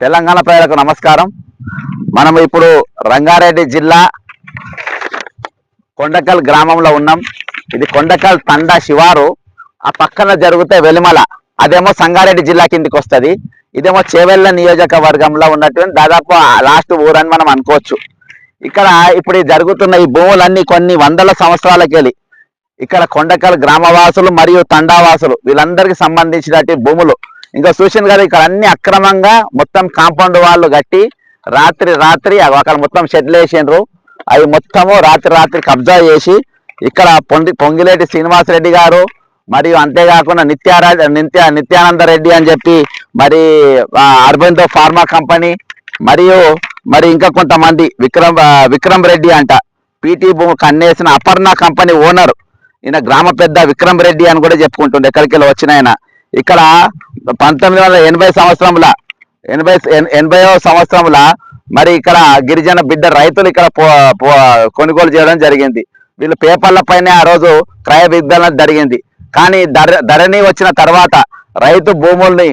తెలంగాణ ప్రజలకు నమస్కారం. మనం ఇప్పుడు రంగారెడ్డి జిల్లా కొండకల్ గ్రామంలో ఉన్నాం. ఇది కొండకల్ తండా శివారు. ఆ పక్కన జరిగితే వెలిమల, అదేమో సంగారెడ్డి జిల్లా కిందికి వస్తుంది. ఇదేమో చేవెళ్ళ నియోజకవర్గంలో ఉన్నటువంటి దాదాపు లాస్ట్ ఊరని మనం అనుకోవచ్చు. ఇక్కడ ఇప్పుడు జరుగుతున్న ఈ భూములన్నీ కొన్ని వందల సంవత్సరాలకెళ్ళి ఇక్కడ కొండకల్ గ్రామవాసులు మరియు తండావాసులు వీళ్ళందరికీ సంబంధించినటువంటి భూములు. ఇంకా చూసిన కదా ఇక్కడ అన్ని అక్రమంగా మొత్తం కాంపౌండ్ వాళ్ళు కట్టి రాత్రి అక్కడ మొత్తం షెడ్లు వేసిండ్రు. అవి మొత్తము రాత్రి కబ్జా చేసి ఇక్కడ పొంగిలేటి శ్రీనివాసరెడ్డి గారు మరియు అంతేకాకుండా నిత్యానంద రెడ్డి అని చెప్పి మరి అరబిందో ఫార్మా కంపెనీ మరి ఇంకా కొంతమంది విక్రమ్ రెడ్డి అంట పీటీ భూమి కన్నేసిన అపర్ణ కంపెనీ ఓనర్. ఈయన గ్రామ పెద్ద విక్రమ్ రెడ్డి అని కూడా చెప్పుకుంటుండే ఎక్కడికి వెళ్ళి వచ్చిన ఆయన. ఇక్కడ 1980 సంవత్సరంలో మరి ఇక్కడ గిరిజన బిడ్డ రైతులు ఇక్కడ కొనుగోలు చేయడం జరిగింది. వీళ్ళు పేపర్ల పైన ఆ రోజు క్రయ విగ్రహణ జరిగింది. కానీ ధరణి వచ్చిన తర్వాత రైతు భూముల్ని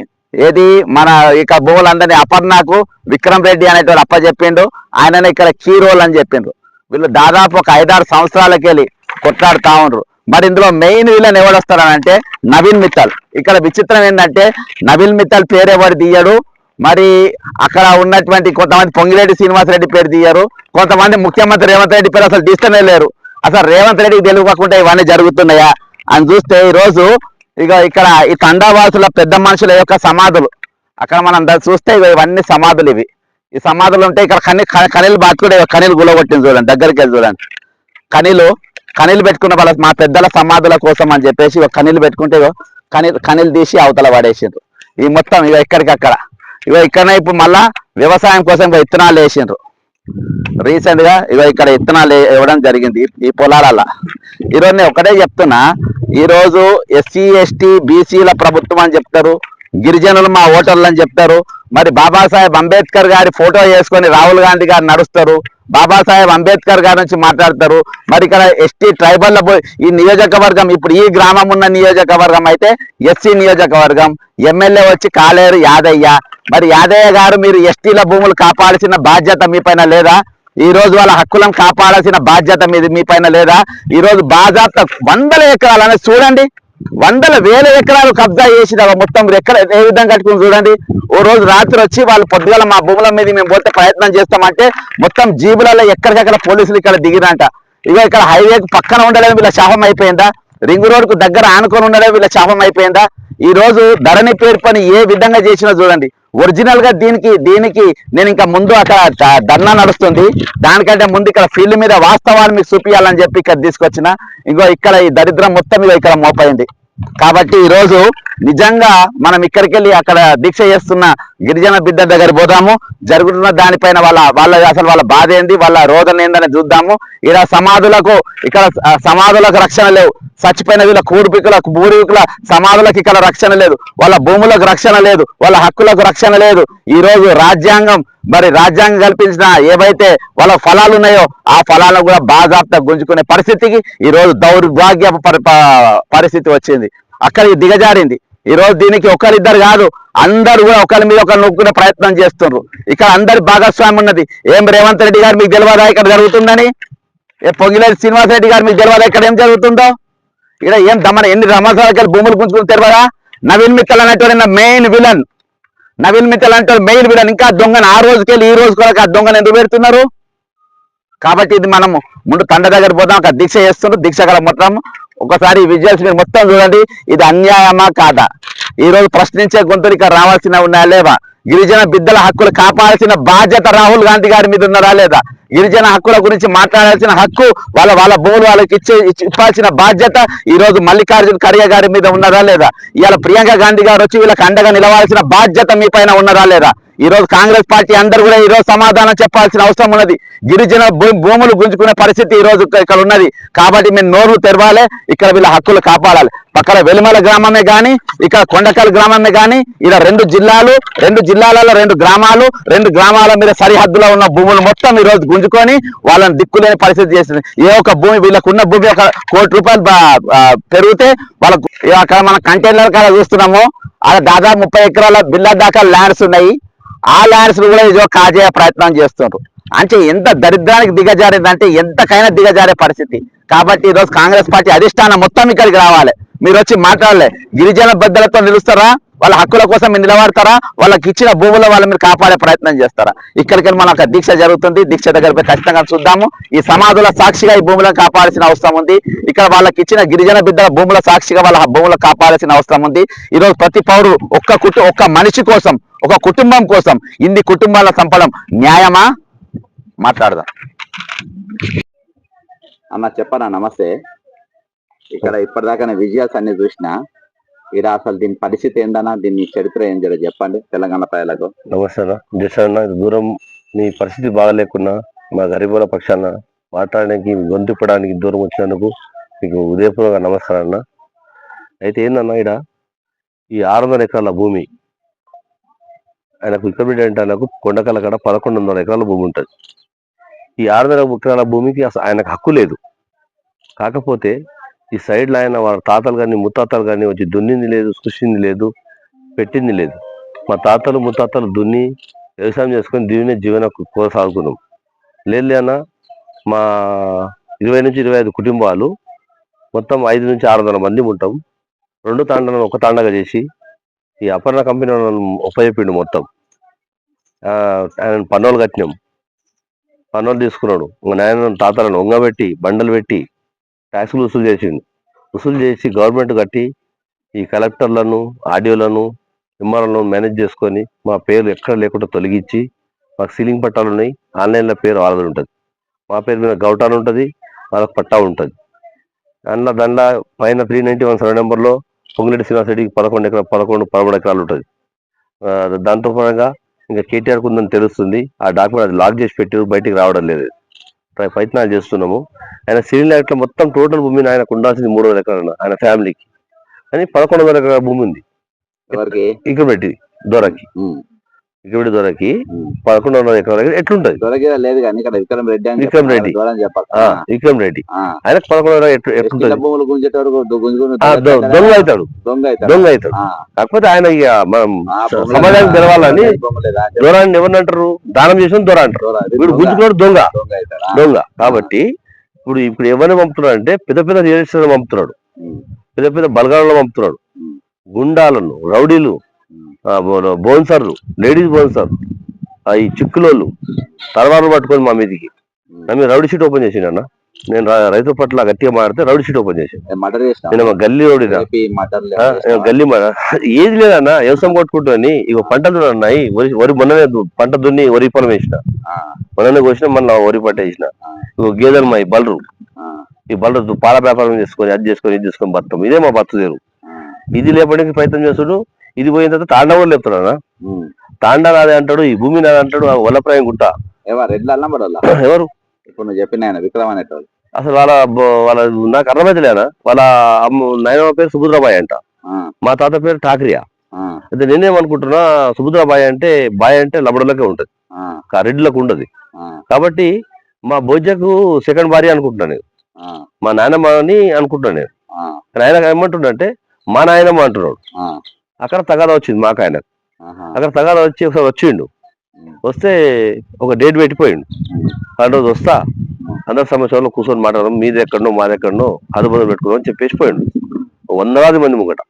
మన ఇక భూములందరినీ అపర్ణకు విక్రమ్ రెడ్డి అనేటువంటి అప్పచెప్పిండు. ఆయననే ఇక్కడ కీ రోల్ అని చెప్పిండ్రు. వీళ్ళు దాదాపు ఒక 5-6 సంవత్సరాలకి వెళ్ళి కొట్లాడుతా ఉండ్రు. మరి ఇందులో మెయిన్ వీళ్ళని ఎవడొస్తారనంటే నవీన్ మిత్తల్. ఇక్కడ విచిత్రం ఏంటంటే నవీన్ మిత్తల్ పేరు ఎవరు తీయడు. మరి అక్కడ ఉన్నటువంటి కొంతమంది పొంగిరెడ్డి శ్రీనివాసరెడ్డి పేరు తీయరు. కొంతమంది ముఖ్యమంత్రి రేవంత్ రెడ్డి పేరు అసలు తీస్తూనే లేరు. అసలు రేవంత్ రెడ్డికి తెలియకుండా ఇవన్నీ జరుగుతున్నాయా అని చూస్తే ఈరోజు ఇక్కడ ఈ తండావాసుల పెద్ద మనుషుల యొక్క సమాధులు అక్కడ మనం చూస్తే ఇవన్నీ సమాధులు. ఈ సమాధులు ఉంటే ఇక్కడ కనీలు బాతుకుడే కనీలు గులగొట్టింది చూడండి, దగ్గరికి వెళ్ళి చూడండి. కనీలు పెట్టుకున్న వాళ్ళ మా పెద్దల సమాధుల కోసం అని చెప్పేసి కనీలు పెట్టుకుంటే కనీలు తీసి అవతల పడేసిండ్రు. ఈ మొత్తం ఎక్కడికక్కడ ఇక్కడనే ఇప్పుడు మళ్ళా వ్యవసాయం కోసం విత్తనాలు వేసిండ్రు. రీసెంట్ గా ఇక్కడ విత్తనాలు ఇవ్వడం జరిగింది ఈ పొలాల. ఈరోజు నేను ఒకటే చెప్తున్నా, ఈరోజు ఎస్సీ ఎస్టీ బీసీల ప్రభుత్వం అని చెప్తారు, గిరిజనులు మా ఓటర్లు అని చెప్తారు. మరి బాబాసాహెబ్ అంబేద్కర్ గారి ఫోటో వేసుకొని రాహుల్ గాంధీ గారు నడుస్తారు. బాబాసాహెబ్ అంబేద్కర్ గారి నుంచి మాట్లాడతారు. మరి ఇక్కడ ఎస్టీ ట్రైబల్ ఈ నియోజకవర్గం ఇప్పుడు ఈ గ్రామం ఉన్న నియోజకవర్గం అయితే ఎస్సీ నియోజకవర్గం. ఎమ్మెల్యే వచ్చి కాలేరు యాదయ్య. మరి యాదయ్య గారు మీరు ఎస్టీల భూములు కాపాడాల్సిన బాధ్యత మీ పైన లేదా? ఈ రోజు వాళ్ళ హక్కులను కాపాడాల్సిన బాధ్యత మీ పైన లేదా? ఈ రోజు బాజాప్త 100 ఎకరాలు అనేది చూడండి, 100,000 ఎకరాలు కబ్జా చేసి మొత్తం ఎక్కడ ఏ విధంగా కట్టుకుని చూడండి. ఓ రోజు రాత్రి వచ్చి వాళ్ళు పొద్దుగల మా భూముల మీద మేము పోతే ప్రయత్నం చేస్తామంటే మొత్తం జీబులలో ఎక్కడికక్కడ పోలీసులు ఇక్కడ దిగిరంట. ఇక్కడ హైవేకు పక్కన ఉండలేదు వీళ్ళ శాపం అయిపోయిందా? రింగ్ రోడ్ కు దగ్గర ఆనుకొని ఉండలేదు వీళ్ళ శాపం అయిపోయిందా? ఈ రోజు ధరణి పేరు పని ఏ విధంగా చేసినా చూడండి. ఒరిజినల్ గా దీనికి నేను ఇంకా ముందు అక్కడ ధర్నా నడుస్తుంది, దానికంటే ముందు ఇక్కడ ఫీల్డ్ మీద వాస్తవాన్ని మీకు చూపించాలని చెప్పి ఇక్కడ తీసుకొచ్చిన. ఇక్కడ ఈ దరిద్రం మొత్తం ఇక్కడ మోపైంది. కాబట్టి ఈ రోజు నిజంగా మనం ఇక్కడికి వెళ్ళి అక్కడ దీక్ష చేస్తున్న గిరిజన బిడ్డ దగ్గర పోదాము. జరుగుతున్న దానిపైన వాళ్ళ బాధ ఏంది, వాళ్ళ రోదన ఏందని చూద్దాము. ఇక్కడ సమాధులకు రక్షణ లేవు. చచ్చిపోయిన వీళ్ళ పూర్వీకుల సమాధులకు ఇక్కడ రక్షణ లేదు. వాళ్ళ భూములకు రక్షణ లేదు. వాళ్ళ హక్కులకు రక్షణ లేదు. ఈ రోజు రాజ్యాంగం కల్పించిన ఏవైతే వాళ్ళ ఫలాలు ఉన్నాయో ఆ ఫలాలను కూడా బాజాప్తా గుంజుకునే పరిస్థితికి ఈ రోజు దౌర్భాగ్య పరిస్థితి వచ్చింది. అక్కడికి దిగజారింది. ఈ రోజు దీనికి ఒకరిద్దరు కాదు, అందరూ కూడా ఒకరి మీద ఒకరు నొక్కునే ప్రయత్నం చేస్తున్నారు. ఇక్కడ అందరి భాగస్వామ్యం ఉన్నది. ఏం రేవంత్ రెడ్డి గారు మీకు తెలియదా ఇక్కడ జరుగుతుందని? పొంగిలేటి శ్రీనివాసరెడ్డి గారు మీకు తెలియదా ఇక్కడ ఏం జరుగుతుందో? ఇక్కడ ఏం ఎన్ని సంవత్సరాలకి భూములు గుంజుకుని తెలియదా? నవీన్ మిత్తల్ అనేటువంటి మెయిన్ విలన్ ఇంకా దొంగను ఆ రోజుకెళ్ళి ఈ రోజు కూడా ఆ దొంగను ఎందుకు పెడుతున్నారు? కాబట్టి ఇది మనము ముందు తండ దగ్గర పోతాం. అక్కడ దీక్ష చేస్తున్నారు. దీక్ష గల మొత్తం ఒకసారి విజువల్స్ మీరు మొత్తం చూడండి. ఇది అన్యాయమా కాదా? ఈ రోజు ప్రశ్నించే గొంతులు ఇక్కడ రావాల్సిన ఉన్నాయా లేవా? గిరిజన బిడ్డల హక్కులు కాపాడాల్సిన బాధ్యత రాహుల్ గాంధీ గారి మీద ఉన్నారా లేదా? గిరిజన హక్కుల గురించి మాట్లాడాల్సిన హక్కు వాళ్ళ భూములు వాళ్ళకి ఇవ్వాల్సిన బాధ్యత ఈ రోజు మల్లికార్జున ఖర్గే గారి మీద ఉన్నారా లేదా? ఇవాళ ప్రియాంక గాంధీ గారు వచ్చి వీళ్ళకి అండగా నిలవాల్సిన బాధ్యత మీ పైన ఉన్నారా లేదా? ఈ రోజు కాంగ్రెస్ పార్టీ అందరూ కూడా ఈ రోజు సమాధానం చెప్పాల్సిన అవసరం ఉన్నది. గిరిజన భూములు గుంజుకునే పరిస్థితి ఈ రోజు ఇక్కడ ఉన్నది. కాబట్టి మేము నోరు తెరవాలి, ఇక్కడ వీళ్ళ హక్కులు కాపాడాలి. పక్కన వెలిమల గ్రామమే కానీ ఇక్కడ కొండకల్ గ్రామమే కానీ ఇలా 2 జిల్లాలలో 2 గ్రామాలు, 2 గ్రామాల మీద సరిహద్దులో ఉన్న భూములు మొత్తం ఈ రోజు గుంజుకొని వాళ్ళని దిక్కులేని పరిస్థితి చేసింది. ఏ ఒక్క భూమి వీళ్ళకున్న భూమి ఒక ₹1 కోటి పెరిగితే వాళ్ళకు అక్కడ మన కంటైనర్ కాడ చూస్తున్నాము. అక్కడ దాదాపు 30 ఎకరాల బిల్లా దాకా ల్యాండ్స్ ఉన్నాయి. ఆ ల్యాండ్స్ కూడా ఇదో కాజేయ ప్రయత్నం చేస్తున్నారు. అంటే ఎంత దరిద్రానికి దిగజారిందంటే ఎంతకైనా దిగజారే పరిస్థితి. కాబట్టి ఈరోజు కాంగ్రెస్ పార్టీ అధిష్టానం మొత్తం ఇక్కడికి రావాలి. మీరు వచ్చి మాట్లాడలే, గిరిజన బద్దలతో నిలుస్తారా, వాళ్ళ హక్కుల కోసం మీరు నిలబడతారా, వాళ్ళకి ఇచ్చిన భూముల వాళ్ళ మీరు కాపాడే ప్రయత్నం చేస్తారా? ఇక్కడికి మన ఒక దీక్ష జరుగుతుంది. దీక్ష దగ్గర ఖచ్చితంగా చూద్దాము. ఈ సమాధుల సాక్షిగా ఈ భూములను కాపాడాల్సిన అవసరం ఉంది. ఇక్కడ వాళ్ళకి ఇచ్చిన గిరిజన బిడ్డల భూముల సాక్షిగా వాళ్ళ భూములను కాపాడాల్సిన అవసరం ఉంది. ఈరోజు ప్రతి పౌరుడు ఒక్క మనిషి కోసం, ఒక కుటుంబం కోసం ఇన్ని కుటుంబాలను చంపడం న్యాయమా? మాట్లాడదాం అన్న. చెప్పనా? నమస్తే. ఇక్కడ ఇప్పటిదాకా విజయాస్ అన్ని చూసినా, ఇక్కడ అసలు దీని పరిస్థితి ఏందన్నా, దీని చరిత్ర ఏం జరగదు చెప్పండి తెలంగాణ ప్రజలకు. నమస్తే అన్న. జస్ట్ దూరం మీ పరిస్థితి బాగాలేకున్నా మా గరీబుల పక్షాన మాట్లాడడానికి, గొంతుపడానికి దూరం వచ్చినందుకు మీకు ఉదయపూర్వక నమస్కారం అన్న. అయితే ఏందన్నా, ఇక్కడ ఈ 600 ఎకరాల భూమి ఆయనకు ఇక్కడ అంటే ఆయనకు కొండకల కాడ 1100 ఎకరాల భూమి ఉంటుంది. ఈ 600 ఎకరాల భూమికి అసలు ఆయనకు హక్కు లేదు. కాకపోతే ఈ సైడ్లో ఆయన వాళ్ళ తాతలు కానీ ముత్తాతలు కానీ వచ్చి దున్నింది లేదు, సృష్టింది లేదు, పెట్టింది లేదు. మా తాతలు ముత్తాతలు దున్ని వ్యవసాయం చేసుకొని దీనినే జీవన కొనసాగుతున్నాం. లేదు అన్న, మా 20 నుంచి 25 కుటుంబాలు మొత్తం 5 నుంచి 600 మంది ఉంటాం. 2 తాండాలను ఒక తాండగా చేసి ఈ అపర్ణ కంపెనీ ఉపయోగపిండు మొత్తం. ఆయన పన్నులు కట్టినాం, పన్నులు తీసుకున్నాడు. నాయన తాతలను ఒంగబెట్టి బండలు పెట్టి ట్యాక్సులు వసూలు చేసి గవర్నమెంట్ కట్టి ఈ కలెక్టర్లను, ఆర్డీఓలను, ఎంఆర్ఓలను మేనేజ్ చేసుకొని మా పేరు ఎక్కడ లేకుండా తొలగించి మాకు సీలింగ్ పట్టాలు ఉన్నాయి. ఆన్లైన్లో పేరు వాళ్ళది ఉంటుంది, మా పేరు మీద గౌటాన్ ఉంటుంది, వాళ్ళకి పట్టా ఉంటుంది. దాంట్లో పైన 391 సర్వే నెంబర్లో పొంగిరెడ్డి శ్రీనివాస్ రెడ్డికి 13 ఎకరాలు ఉంటుంది. దాంతో పరంగా ఇంకా కేటీఆర్కి ఉందని తెలుస్తుంది. ఆ డాక్యుమెంట్ అది లాక్ చేసి పెట్టి బయటికి రావడం లేదు. ప్రయత్నాలు చేస్తున్నాము. ఆయన సివిల్ యాక్ట్లో మొత్తం టోటల్ భూమిని ఆయనకు ఉండాల్సింది 300 ఎకరాలు ఆయన ఫ్యామిలీకి. అని 1100 ఎకరాల భూమి ఉంది ఇక్కడ పెట్టి దొరకి. ఇక్కడ దొరకి 1100 ఎకరాల ఎట్లుంటది? విక్రమ్ రెడ్డి ఆయనకు 1100 ఎట్లుంటది? దొంగ అవుతాడు. కాకపోతే ఆయన ఇక మనం సమాజానికి తెలవాలని దొరాన్ని ఎవరిని అంటారు? దానం చేసిన దొర అంటారు. వీడు గుంజుకున్నాడు దొంగ. కాబట్టి ఇప్పుడు ఎవరిని పంపుతున్నాడు అంటే పెద్ద పెద్ద రియల్ ఎస్టేట్ పంపుతున్నాడు, పెద్ద పెద్ద బలగాలను పంపుతున్నాడు, గుండాలను, రౌడీలు, బౌన్సర్లు, లేడీస్ బౌన్సర్, ఈ చిక్కులోళ్ళు తలవారులు పట్టుకొని మా మీదికి మేము రౌడీ షీట్ ఓపెన్ చేసిండు అన్న. నేను రైతు పట్ల గట్టిగా మాడితే రౌడీ షీట్ ఓపెన్ చేసి నేను గల్లీ రౌడీనా, గల్లీ ఏది లేదన్నా. వ్యవసాయం కొట్టుకుంటాని ఇక పంటలు ఉన్నాయి. వరి మొన్ననే పంట దున్ని వరి పొలం వేసిన, మొన్ననే కోసిన, మళ్ళీ వరి పంట వేసిన. ఇక గేదెలు మా బలరు, ఈ బలరు పాల వ్యాపారం చేసుకొని అది చేసుకొని ఇది చేసుకొని బతాం. ఇదే మా బతుదేరు. ఇది లేపడానికి ప్రయత్నం చేస్తాడు. ఇది పోయిన తర్వాత తాండా కూడా లేపుతాడు. తాండా నాదే అంటాడు, ఈ భూమి నాదే అంటాడు. వల్లప్రాయం గుట్ట ఎవరు ఇప్పుడు నువ్వు చెప్పిన ఆయన విక్రమ్ అనేటోళ్ళు అసలు వాళ్ళ నాకు అర్థమైతలేనా. వాళ్ళ నాయనమ్మ పేరు సుభద్రాబాయి అంట, మా తాత పేరు ఠాక్రియా. అయితే నేనేమనుకుంటున్నా, సుభద్రాబాయి అంటే బాయ్ అంటే లబడలకే ఉంటది, రెడ్డిలకు ఉండదు. కాబట్టి మా బొజ్జకు సెకండ్ భార్య అనుకుంటున్నాను నేను, మా నాయనమ్మ అని అనుకుంటున్నాను నేను. కానీ ఆయన ఏమంటుండంటే మా నాయనమ్మ అంటున్నాడు. అక్కడ తగాదా వచ్చింది మాకు ఆయనకు. అక్కడ తగాదా వచ్చి ఒకసారి వచ్చిండు. వస్తే ఒక డేట్ పెట్టిపోయిండు. ఆ రోజు వస్తా అందరి సమస్యలో కూర్చొని మాట్లాడడం, మీది ఎక్కడనో మాది ఎక్కడనో అదుపులో పెట్టుకోవడం అని చెప్పేసిపోయిండు 100 మంది ముంగట.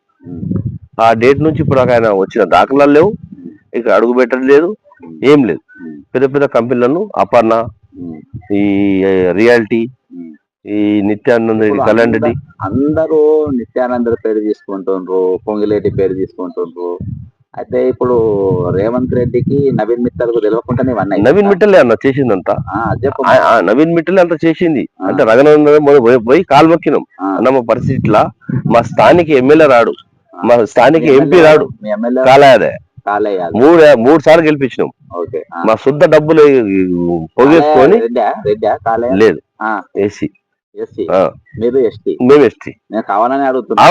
ఆ డేట్ నుంచి ఇప్పుడు ఆయన వచ్చిన దాఖలాలు లేవు, ఇక్కడ అడుగు పెట్టడం లేదు, ఏం లేదు. పెద్ద పెద్ద కంపెనీలను అపర్ణ, ఈ రియాలిటీ, ఈ నిత్యానంద రెడ్డి, కళ్యాణ్ రెడ్డి అందరూ నిత్యానంద పేరు తీసుకుంటుండ్రు, పొంగిలేటి పేరు తీసుకుంటుండ్రు. అయితే ఇప్పుడు రేవంత్ రెడ్డికి నవీన్ మిట్టల్కు తెలియకుండానే నవీన్ మిట్టలే అన్న చేసిందంతా. నవీన్ మిట్టలే అంతా చేసింది. అంటే రఘునందన్ పోయి కాలు మొక్కినాం అన్న. మా పరిస్థితిలా మా స్థానిక ఎమ్మెల్యే రాడు, మా స్థానిక ఎంపీ రాడు, కాలేదే 3 సార్లు గెలిపించినాం. మా శుద్ధ డబ్బులు పొగేసుకొని లేదు. ఏసీ మీరు ఎస్టీ, మేము ఎస్టీ. నేను కావాలని అడుగుతున్నా.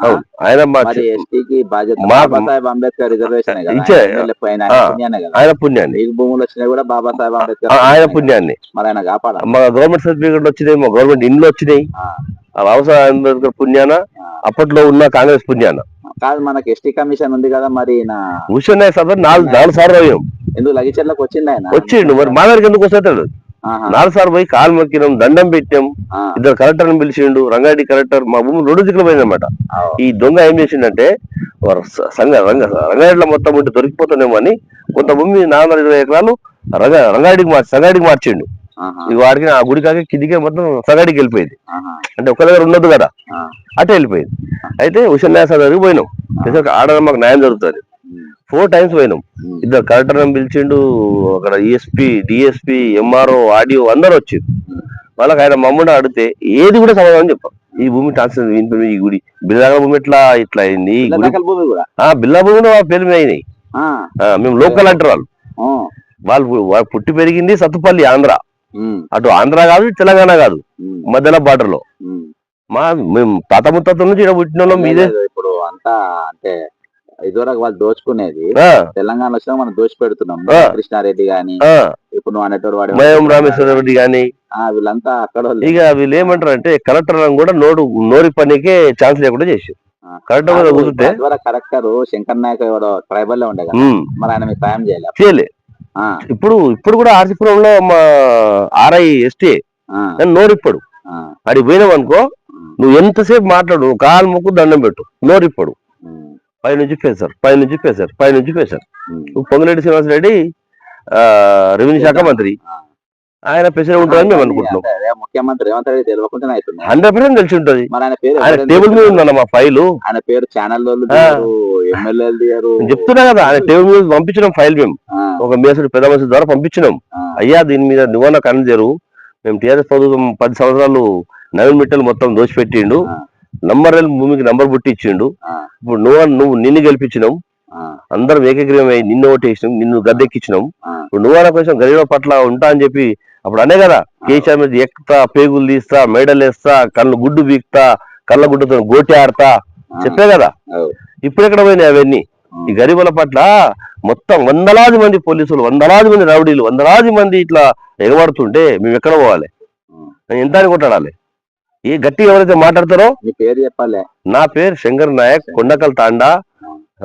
అవును. ఆయన బాబాసాహెబ్ అంబేద్కర్ రిజర్వేషన్ ఆయన పుణ్యాన్ని, భూములు వచ్చినా కూడా బాబాసాహెబ్ అంబేద్కర్ ఆయన పుణ్యాన్ని మరి ఆయన కాపాడాలి. మా గవర్నమెంట్ సర్టిఫికెట్ వచ్చినాయి, మా గవర్నమెంట్ ఇండ్లు వచ్చినాయి. బాబాసాహెబ్ అంబేద్కర్ పుణ్యాన, అప్పట్లో ఉన్న కాంగ్రెస్ పుణ్యాన కాదు మనకి ఎస్టీ కమిషన్ ఉంది కదా మరి హుషన్ సార్ నాలుగు సార్లు పోయాం. ఎందుకు లగిచెర్లకు వచ్చింది ఆయన? వచ్చిండు, మరి మా దగ్గరికి ఎందుకు వస్తాడు? 4 సార్లు పోయి కాలు మొక్కినాం, దండం పెట్టాం. ఇద్దరు కలెక్టర్ని పిలిచిండు, రంగారెడ్డి కలెక్టర్. మా భూమి 2 దిక్కులు పోయిందన్నమాట. ఈ దొంగ ఏం చేసిండంటే రంగారెడ్డిలో మొత్తం ఉంటే దొరికిపోతున్నామో అని కొంత భూమి 420 ఎకరాలు సంగారెడ్డికి మార్చిండు. వాడికి ఆ గుడి కాక కిందికే మొత్తం సంగాడికి వెళ్ళిపోయింది. అంటే ఒక దగ్గర ఉండదు కదా, అటే వెళ్ళిపోయింది. అయితే హుషన్ నాయక్ సార్ దగ్గరికి పోయినాం. ఆడ మాకు న్యాయం జరుగుతుంది. 4 టైమ్స్ పోయినాం. ఇద్దరు కలెక్టర్ పిలిచిండు, అక్కడ ఈఎస్పీ, డిఎస్పీ, ఎంఆర్ఓ, ఆడియో అందరూ వచ్చారు. వాళ్ళకి ఆయన మమ్మల్ని అడిగితే ఏది కూడా సమాధానం చెప్పాం. ఈ భూమి ట్రాన్స్ఫర్, ఈ గుడి బిల్లాగల భూమి ఇట్లా అయింది. బిల్లా భూమి వాళ్ళ పేరు మీద అయినాయి. మేము లోకల్ అంటారు వాళ్ళు పుట్టి పెరిగింది సత్తుపల్లి, ఆంధ్ర. అటు ఆంధ్ర కాదు, తెలంగాణ కాదు, మధ్యలో బార్డర్ లో. మేము తాత ముత్తాత నుంచి ఇక్కడ పుట్టిన వాళ్ళం. మీదే ఇప్పుడు అంతా అంటే ఇదివరకు వాళ్ళు దోచుకునేది, తెలంగాణ వచ్చినా మనం దోచి పెడుతున్నాం. కృష్ణారెడ్డి గాని, ఇప్పుడు నువ్వు అనేటోడు వాడు మయం రామేశ్వర రెడ్డి గాని, వీళ్ళంతా అక్కడ. ఇక వీళ్ళు ఏమంటారు అంటే కలెక్టర్ కూడా నోరి పనికి ఛాన్స్ లేకుండా చేసి కలెక్టర్ కూర్చుంటే కలెక్టర్ శంకర్ నాయక్ ఎవరో ట్రైబల్ లో ఉండే కదా, మరి ఆయన మీకు సాయం చేయలే. ఇప్పుడు కూడా ఆర్సీపురంలో మా ఆర్ఐ ఎస్టీ నోరిప్పుడు అడిగి పోయినావు అనుకో, నువ్వు ఎంతసేపు మాట్లాడు, కాలు మొక్కు దండం పెట్టు, నోరిప్పుడు పైనుంచి పేశారు, పైనుంచి పేశారు, పైనుంచి పేశారు. పొంగులేటి శ్రీనివాసరెడ్డి రెవెన్యూ శాఖ మంత్రి, ఆయన ప్రెసిడెంట్ ఉంటారని మేము అనుకుంటున్నాం. ముఖ్యమంత్రి రేవంత్ రెడ్డి తెలియకుండా 100% తెలిసి ఉంటది. ఆయన టేబుల్ మీద ఉందన్న మా ఫైలు. ఆయన పేరు ఛానల్ ఎమ్మెల్యేలు చెప్తున్నా కదా, ఆయన టేబుల్ మీద పంపించినాం ఫైల్. మేము ఒక మేసుడు పెద్ద మనిషి ద్వారా పంపించినాం. అయ్యా దీని మీద నువ్వన్న కనజరు, మేము టీఆర్ఎస్ ప్రభుత్వం 10 సంవత్సరాలు నవీన్ మిట్టలు మొత్తం దోచిపెట్టిండు, భూమికి నంబర్ పుట్టి ఇచ్చిండు. ఇప్పుడు నువ్వు నిన్ను గెలిపించినావు, అందరం ఏకగ్రీవం అయ్యి నిన్ను ఓటేసినాం, నిన్ను గద్దెక్కించినాం. ఇప్పుడు నువ్వు అన్న కొంచెం గరీబ్ పట్ల ఉంటా అని చెప్పి అప్పుడు అనే కదా, కేసీఆర్ మీద ఎక్కుతా, పేగులు తీస్తా, మెడలు వేస్తా, కళ్ళు గుడ్డు బీక్తా, కళ్ళ గుడ్డతో గోటి ఆడతా చెప్పే కదా. ఇప్పుడు ఎక్కడ పోయినాయి అవన్నీ? ఈ గరీబుల పట్ల మొత్తం వందలాది మంది పోలీసులు, వందలాది మంది రౌడీలు, వందలాది మంది ఇట్లా ఎగబడుతుంటే మేము ఎక్కడ పోవాలి? ఎంత అని కొట్టాడాలి? ఏ గట్టి ఎవరైతే మాట్లాడతారో మీ పేరు చెప్పాలి. నా పేరు శంకర్ నాయక్, కొండకల్ తాండా,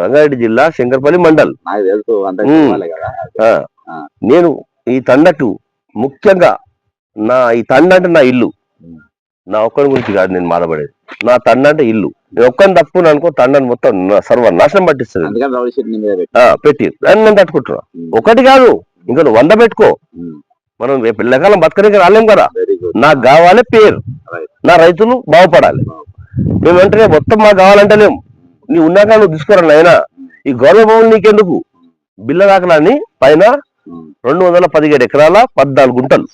రంగారెడ్డి జిల్లా, శంకర్పల్లి మండల్. నేను ఈ తండకు ముఖ్యంగా ఈ తండ అంటే నా ఇల్లు. నా ఒక్కరి గురించి కాదు నేను బాధపడేది, నా తండ అంటే ఇల్లు. నేను ఒక్కరిని తప్పుకున్నా అనుకో, తండని మొత్తం సర్వనాశనం పట్టిస్తుంది. పెట్టి నేను తట్టుకుంటున్నా. ఒకటి కాదు, ఇంకా నువ్వు 100 పెట్టుకో. మనం పిల్లకాలం బతకడానికి రాలేం కదా. నాకు కావాలి పేరు, నా రైతులు బాగుపడాలి. మేము వెంటనే మొత్తం మాకు కావాలంటలేము. నీ ఉన్నాక నువ్వు తీసుకోరా అయినా. ఈ గౌరవ భవన్ నీకెందుకు? బిల్ల దాఖలాన్ని పైన 217 ఎకరాల 14 గుంటలు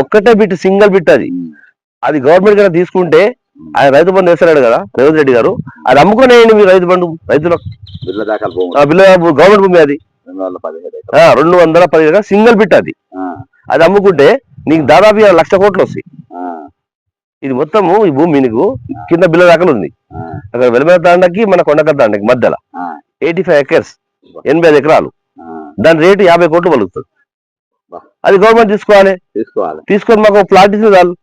ఒక్కటే బిట్, సింగిల్ బిట్. అది గవర్నమెంట్ కన్నా తీసుకుంటే ఆయన రైతు బంధు వేస్తున్నాడు కదా రేవంత్ రెడ్డి గారు, అది అమ్ముకునేయండి మీరు రైతు బంధు. రైతులకు గవర్నమెంట్ భూమి అది 217 ఎకరాలు సింగిల్ బిట్. అది అమ్ముకుంటే నీకు దాదాపు 1 లక్ష కోట్లు వస్తాయి. ఇది మొత్తము ఈ భూమి నీకు కింద బిల్ల దాఖలు ఉంది. అక్కడ వెలుమల తాండకి మన కొండకల్ తాండకి మధ్యలో 85 ఎకర్స్, 85 ఎకరాలు. దాని రేటు 50 కోట్లు పలుకుతుంది. అది గవర్నమెంట్ తీసుకొని మాకు ప్లాట్ ఇస్తే చాలు.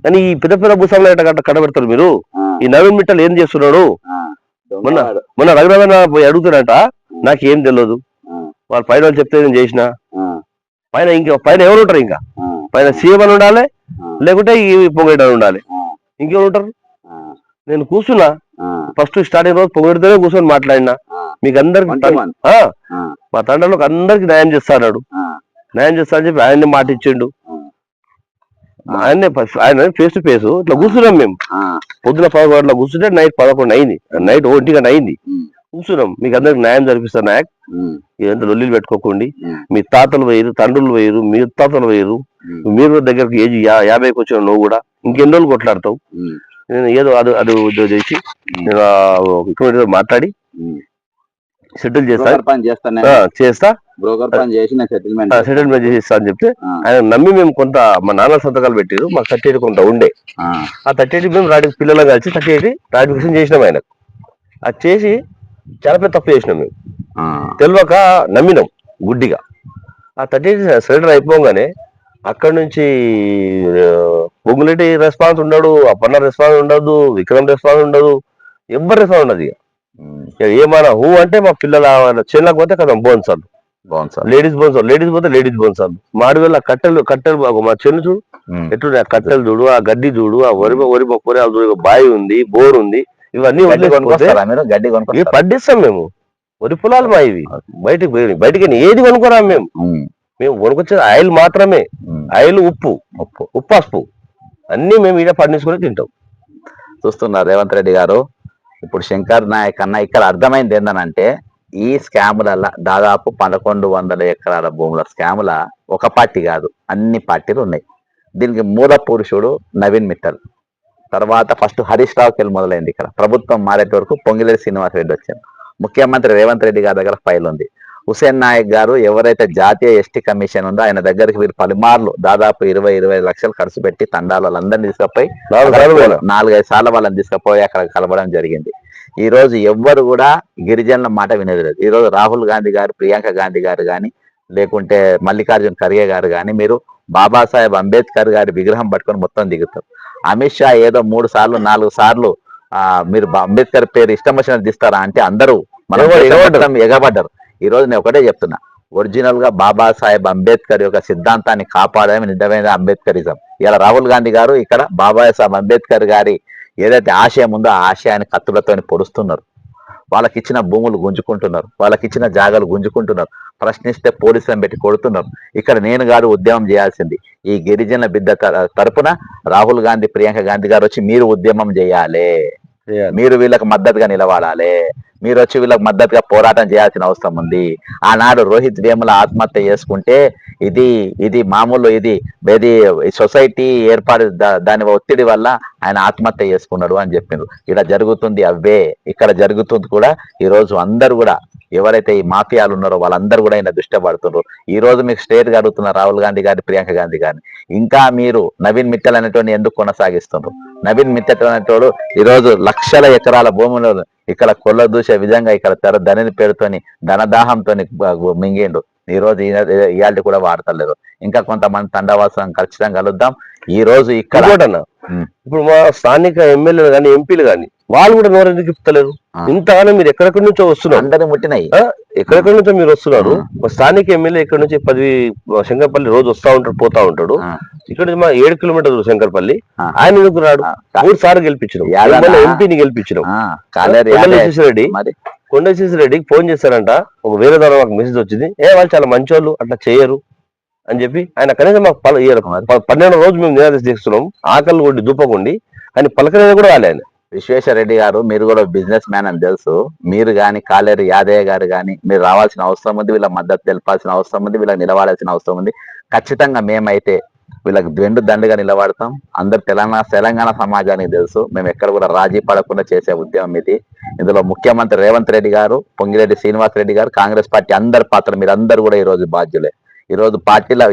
కానీ ఈ పెద్ద పెద్ద భూస్వాములు కట్టబెడతారు మీరు. ఈ నవీన్ మిట్టల్ ఏం చేస్తున్నాడు? మొన్న రఘురామన్న పోయి అడుగుతాడంట, నాకు ఏం తెలియదు, వాళ్ళ పైన వాళ్ళు చెప్తే నేను చేసిన. పైన ఎవరు ఉంటారు? ఇంకా పైన సీఎం అని ఉండాలి, లేకుంటే ఈ పొంగేటని ఉండాలి. ఇంకెవరు ఉంటారు? నేను కూర్చున్నా ఫస్ట్ స్టార్టింగ్ రోజు పొంగేటితోనే కూర్చొని మాట్లాడినా. మీకు అందరికి మా తండ్రులకు అందరికి న్యాయం చేస్తాడు, న్యాయం చేస్తా అని చెప్పి ఆయన్ని మాట ఇచ్చిండు. ఆయన ఫేస్ టు ఫేస్ ఇట్లా కూర్చున్నాం. మేము పొద్దున 11 గంటల కూర్చుంటే నైట్ 11 అయింది, నైట్ 1 గంట అయింది. కూర్చున్నాం. మీకు అందరికి న్యాయం జరిపిస్తారు నాయక్, ఇదంతా లొల్లిలు పెట్టుకోకండి. మీ తాతలు వేయరు, తండ్రులు వేయరు, మీ తాతలు వేయరు. మీరు దగ్గరికి ఏజ్ 50కి వచ్చిన నువ్వు కూడా ఇంకెన్ని రోజులు కొట్లాడతావు? నేను ఏదో అది చేసి నేను మాట్లాడి సెటిల్ చేస్తా సెటిల్మెంట్ చేసిస్తా అని చెప్తే ఆయన నమ్మి మేము కొంత మా నాన్న సంతకాలు పెట్టారు. మాకు 38 కొంత ఉండే. ఆ 38 మేము పిల్లలు కలిసి 38 రాటిఫికేషన్ చేసినాం ఆయనకు. అది చేసి చాలా పెద్ద తప్పు చేసినాం మేము, తెలియక నమ్మినాం గుడ్డిగా. ఆ 38 సరెండర్ అయిపోగానే అక్కడి నుంచి పొంగులేటి రెస్పాన్స్ ఉండడు, అప్పన్న రెస్పాన్స్ ఉండదు, విక్రమ్ రెస్పాన్స్ ఉండదు, ఎవరి రెస్పాన్స్ ఉండదు. ఇక ఏమైనా హూ అంటే మా పిల్లల చేనులకు పోతే కదా బోన్సాలు, బాగుంది సార్. లేడీస్ బోన్సాలు, లేడీస్ పోతే లేడీస్ బోన్సాలు. మాడివేళ కట్టెలు మా చెన్ను చూడు ఎట్లున్నాయి, ఆ కట్టెలు చూడు, ఆ గడ్డి చూడు, ఆ వరి పొరాలు చూడు, బావి ఉంది, బోర్ ఉంది, ఇవన్నీ కొనుక్కొస్తారా మీరు? గడ్డి ఇవి కొనుక్కొస్తారా? పండిస్తాం మేము. వరి పొలాలు మా ఇవి. బయటికి ఏది కొనుక్కోరాం మేము. మేము కొనుక్కొచ్చేది ఆయిల్ మాత్రమే. ఆయిల్, ఉప్పు, పసుపు అన్ని మేము ఈడ పండించుకొని తింటాం. చూస్తున్నారు రేవంత్ రెడ్డి గారు. ఇప్పుడు శంకర్ నాయక్ అన్న ఇక్కడ అర్థమైంది ఏందనంటే, ఈ స్కాముల దాదాపు 1100 ఎకరాల భూముల స్కాముల ఒక పార్టీ కాదు, అన్ని పార్టీలు ఉన్నాయి. దీనికి మూల పురుషుడు నవీన్ మిట్టల్. తర్వాత ఫస్ట్ హరీష్ రావుకి వెళ్ళి మొదలైంది. ఇక్కడ ప్రభుత్వం మారేట వరకు పొంగిలేటి శ్రీనివాస్ రెడ్డి వచ్చారు. ముఖ్యమంత్రి రేవంత్ రెడ్డి గారి దగ్గర ఫైల్ ఉంది. హుసేన్ నాయక్ గారు ఎవరైతే జాతీయ ఎస్టీ కమిషన్ ఉందో ఆయన దగ్గరికి వీరు పలుమార్లు దాదాపు 20-25 లక్షలు ఖర్చు పెట్టి తండాలందరినీ తీసుకుపోయి 4-5 సార్లు వాళ్ళని తీసుకుపోయి అక్కడ కలవడం జరిగింది. ఈ రోజు ఎవ్వరు కూడా గిరిజనుల మాట వినేది లేదు. ఈ రోజు రాహుల్ గాంధీ గారు, ప్రియాంక గాంధీ గారు కానీ, లేకుంటే మల్లికార్జున్ ఖర్గే గారు కానీ, మీరు బాబాసాహెబ్ అంబేద్కర్ గారి విగ్రహం పట్టుకొని మొత్తం దిగుతారు. అమిత్ షా ఏదో 3 సార్లు 4 సార్లు మీరు అంబేద్కర్ పేరు ఇష్టం వచ్చినట్టు తీస్తారా అంటే అందరూ ఎగబడ్డారు. ఈ రోజు నేను ఒకటే చెప్తున్నా, ఒరిజినల్ గా బాబాసాహెబ్ అంబేద్కర్ యొక్క సిద్ధాంతాన్ని కాపాడమే నిజమైన అంబేద్కరిజం. ఇలా రాహుల్ గాంధీ గారు ఇక్కడ బాబాసాహెబ్ అంబేద్కర్ గారి ఏదైతే ఆశయం ఉందో ఆ ఆశయాన్ని కత్తులతో పొడుస్తున్నారు. వాళ్ళకి ఇచ్చిన భూములు గుంజుకుంటున్నారు, వాళ్ళకి ఇచ్చిన జాగాలు గుంజుకుంటున్నారు, ప్రశ్నిస్తే పోలీసులను పెట్టి కొడుతున్నారు. ఇక్కడ నేను గారు ఉద్యమం చేయాల్సింది ఈ గిరిజన బిడ్డ తరపున రాహుల్ గాంధీ, ప్రియాంక గాంధీ గారు వచ్చి మీరు ఉద్యమం చేయాలి, మీరు వీళ్ళకి మద్దతుగా నిలబడాలి, మీరు వచ్చి వీళ్ళకి మద్దతుగా పోరాటం చేయాల్సిన అవసరం ఉంది. ఆనాడు రోహిత్ వేముల ఆత్మహత్య చేసుకుంటే ఇది మామూలు ఇది సొసైటీ ఏర్పాటు దాని ఒత్తిడి వల్ల ఆయన ఆత్మహత్య చేసుకున్నాడు అని చెప్పిండ్రు. ఇలా జరుగుతుంది అవే ఇక్కడ జరుగుతుంది కూడా. ఈ రోజు అందరూ కూడా ఎవరైతే ఈ మాఫియాలు ఉన్నారో వాళ్ళందరూ కూడా ఆయన దృష్టి పడుతున్నారు. ఈ రోజు మీకు స్ట్రేట్ గా అడుగుతున్నారు రాహుల్ గాంధీ గారి, ప్రియాంక గాంధీ గారిని, ఇంకా మీరు నవీన్ మిట్టల్ అనేటువంటి ఎందుకు కొనసాగిస్తున్నారు? నవీన్ మిట్టల్ అనేటోడు ఈ రోజు లక్షల ఎకరాల భూములను ఇక్కడ కొల్ల దూసే విధంగా ఇక్కడ ధనిని పేరుతోని ధనదాహంతో మింగిండు. ఈ రోజు ఇవాళ కూడా వాడతలేరు. ఇంకా కొంతమంది తండవాసం ఖచ్చితంగా కలుద్దాం. ఈ రోజు ఇక్కడ ఇప్పుడు మా స్థానిక ఎమ్మెల్యేలు కానీ, ఎంపీలు కానీ వాళ్ళు కూడా నోరెందుకు ఇప్పలేరు? ఇంతగానో మీరు ఎక్కడెక్కడి నుంచో వస్తున్నారు, అందరినీ ముట్టినాయి. ఎక్కడెక్కడి నుంచో మీరు వస్తున్నారు. స్థానిక ఎమ్మెల్యే ఇక్కడ నుంచి 10 శంకర్పల్లి రోజు వస్తా ఉంటాడు, పోతా ఉంటాడు. ఇక్కడ మా 7 కిలోమీటర్లు శంకర్పల్లి. ఆయన ఎందుకు రాడు? 3 సార్లు గెలిపించడం, ఎంపీని గెలిపించడం. కొండశేషరెడ్డికి ఫోన్ చేశారంట, ఒక వేరే ద్వారా మాకు మెసేజ్ వచ్చింది, వాళ్ళు చాలా మంచోళ్ళు, అట్లా చేయరు అని చెప్పి ఆయన కనీసం మాకు 12వ రోజు మేము నిరాదేశ చేస్తున్నాం, ఆకలి కొట్టి దుప్పకొండి, ఆయన పలకనేది కూడా రాలే. ఆయన విశ్వేశ్వరరెడ్డి గారు, మీరు కూడా బిజినెస్ మ్యాన్ అని తెలుసు. మీరు కానీ కాలేరు యాదయ్య గారు కానీ మీరు రావాల్సిన అవసరం ఉంది, వీళ్ళకి మద్దతు తెలపాల్సిన అవసరం ఉంది, వీళ్ళకి నిలవాల్సిన అవసరం ఉంది. ఖచ్చితంగా మేమైతే వీళ్ళకి దండుగా నిలబడతాం. అందరు తెలంగాణ సమాజానికి తెలుసు, మేము ఎక్కడ కూడా రాజీ పడకుండా చేసే ఉద్యమం ఇది. ఇందులో ముఖ్యమంత్రి రేవంత్ రెడ్డి గారు, పొంగిలేటి శ్రీనివాస్ రెడ్డి గారు, కాంగ్రెస్ పార్టీ అందరి పాత్ర, మీరందరూ కూడా ఈ రోజు బాధ్యులే. ఈ రోజు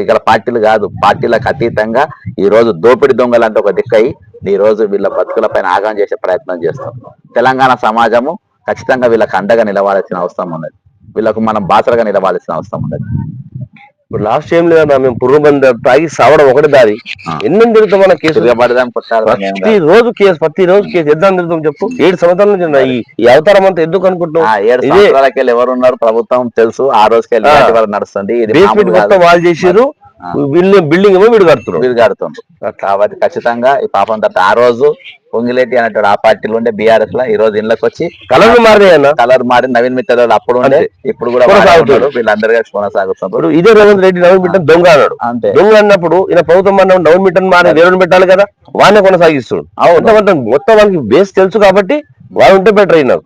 ఇక్కడ పార్టీలు కాదు, పార్టీలకు అతీతంగా ఈ రోజు దోపిడి దొంగలంటే ఒక దిక్కై ఈ రోజు వీళ్ళ బతుకుల పైన ఆగం చేసే ప్రయత్నం చేస్తాం. తెలంగాణ సమాజము ఖచ్చితంగా వీళ్ళకి అండగా నిలవాల్సిన అవసరం ఉన్నది, వీళ్ళకు మనం బాసరగా నిలవాల్సిన అవసరం ఉన్నది. ఇప్పుడు లాస్ట్ ఏం లేదా, మేము పురుగుమంది తాగి సావడం ఒకటి దారి. ఎన్ని తిరుగుతాం మన కేసు? ప్రతి రోజు కేసు ఎద్దాం తిరుగుతాం చెప్పు. 7 సంవత్సరాల నుంచి ఈ అవతారం అంతా ఎందుకు అనుకుంటున్నాం? 7 సంవత్సరాలకి ఎవరు ఉన్నారు ప్రభుత్వం తెలుసు. ఆ రోజుకి నడుస్తుంది. బేస్మెంట్ మొత్తం వాళ్ళు చేసారు, బిల్డింగ్ ఏమో వీడు కడుతున్నారు. కాబట్టి ఖచ్చితంగా ఈ పాపం తర్వాత ఆ రోజు పొంగిలేటి అనేటువంటి ఆ పార్టీలు ఉండే బీఆర్ఎస్ లో ఈ రోజు ఇళ్ళకి వచ్చి కలర్ మారి నవీన్ మిట్టల్ అప్పుడు ఉండే ఇప్పుడు కూడా వీళ్ళందరూ కలిసి కొనసాగుతున్నారు. ఇదే రేవంత్ రెడ్డి నవీన్ మిట్టల్ దొంగ అన్నాడు. అంతే దొంగ అన్నప్పుడు ఈయన ప్రభుత్వం నవీన్ మిట్టల్ మారి వేరే పెట్టాలి కదా, వాడినే కొనసాగిస్తాడు. మొత్తం వాళ్ళకి బేస్ తెలుసు కాబట్టి వాళ్ళు ఉంటే బెటర్ అయినారు.